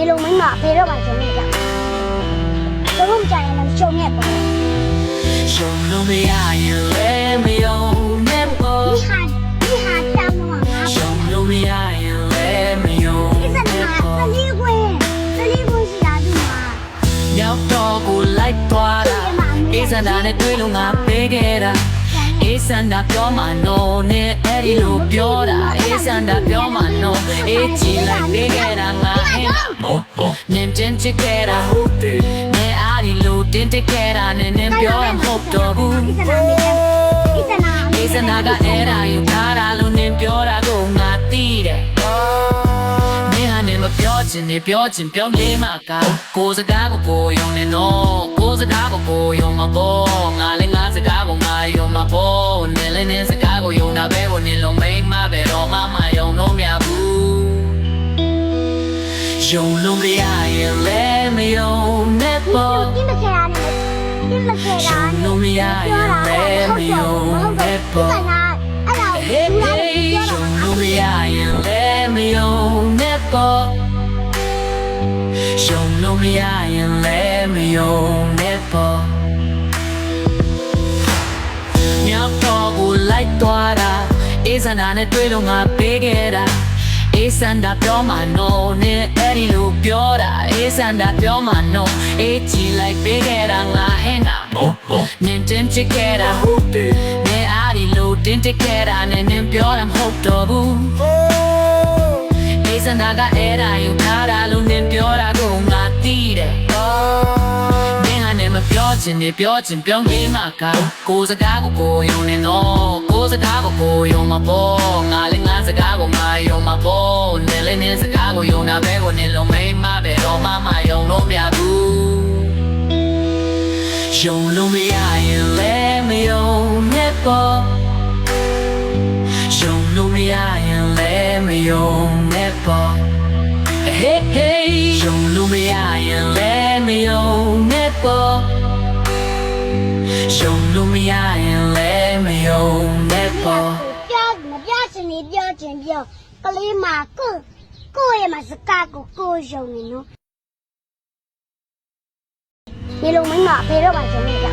ဒီလိုမင်းမဖေတော့ပါကျွန်တော်ကြောက်တော့ကြရင်လည်းရှုံနေပေါ့ရှုံလို့မရရင်လည်းမယုံနဲ့ပေါ့ဒီဟာတောင်းတော့ငါရှုံလို့မရရင်လည်းမယုံနဲ့ပေါ့တလီခွင်းရှိတာဒီမှာရောက်တော့ကိုလိုက်သွားတာအေးစန္ဒာနဲ့တွေ့လို့ငါပေးခဲ့တာအေးစန္ဒာပြောမှနော်နဲ့အဲ့ဒီလိုပြောတာအေးစန္ဒာပြောမှနော်အေးကြည့်လိုက်ပေးခဲ့တာငါဟင်းနင်းတင်ချစ်ခဲ့တာဟုတ်တယ်နဲ့အားဒီလိုတင်တက်ခဲ့တာနဲ့နင်းပြောရမဟုတ်တော့ဘူးအေးစန္ဒာကအဲ့ဒါယူထားတာလို့နင်းပြောတာကိုငါသိတယ်နင်းဟာနင်းမပြောချင်နေပြောချင်ပြောနေမှာကကိုစကားကိုယုံနေနော်ကိုစကားကိုယုံမှာပေါ့ငါလည်းငါစကားကိုငါယုံမှာပေါ့နင်းလည်းနင်းစကားကိုယုံတာပဲကိုနင်းလုံးမိမပဲတော့မယုံလို့မရဘူးယုံလို့မရရင်လည်းမယုံနဲ့ပေါ့ဒီမခဲတာဒီမခဲတာလို့မရရင်လည်းမယုံနဲ့ပေါ့ဟဲ့ဟေးယုံလို့မရရင်လည်းမယုံနဲ့ပေါ့ယုံလို့မရရင်လည်းမယုံနဲ့ပေါ့မြောက်တော့ကိုလိုက်သွားတာအေးစန္ဒာနဲ့တွေ့လို့ငါပေးခဲ့တာအေးစန္ဒာပြောမှနော်နဲ့အဲ့ဒီလိုပြောတာအေးစန္ဒာပြောမှနော်အေးကြည့်လိုက်ပေးခဲ့တာငါဟင်းတာနင်းတင်ချစ်ခဲ့တာဟုတ်တယ်နဲ့အားဒီလိုတင်တက်ခဲ့တာနဲ့နင်းပြောတာမဟုတ်တော့ဘူးအေးစန္ဒာကအဲ့ဒါယူထားတာလို့နင်းပြောတာကိုငါသိတယ်နင်းဟာနဲ့မပြောချင်နေပြောချင်ပြောနေမှာကကိုစကားကိုယုံနေနော်ကိုစကားကိုယုံမှာပေါ့ငါလည်းငါစကားကိုငါယုံမှာပေါ့နင်းလည်းနင်းစကားကိုယုံတာပဲကိုနင်းလုံးမိမပဲတော့မယုံလို့မရဘူးယုံလို့မရရင်လည်းမယုံနဲ့ပေါ့ယုံလို့မရရင်လည်းမယုံနဲ့ပေါ့ဟေးဟေးယုံလို့မရရင်လည်းမယုံနဲ့ပေါ့ယုံလို့မရရင်လည်းမယုံနဲ့ပေါ့မပြချင်နေပြောချင်ပြောကလေးမကိုရဲ့မစကားကိုယုံနေနော်ဒီလိုမင်းမဖေတော့ပါကျွန်တော်ကြောက်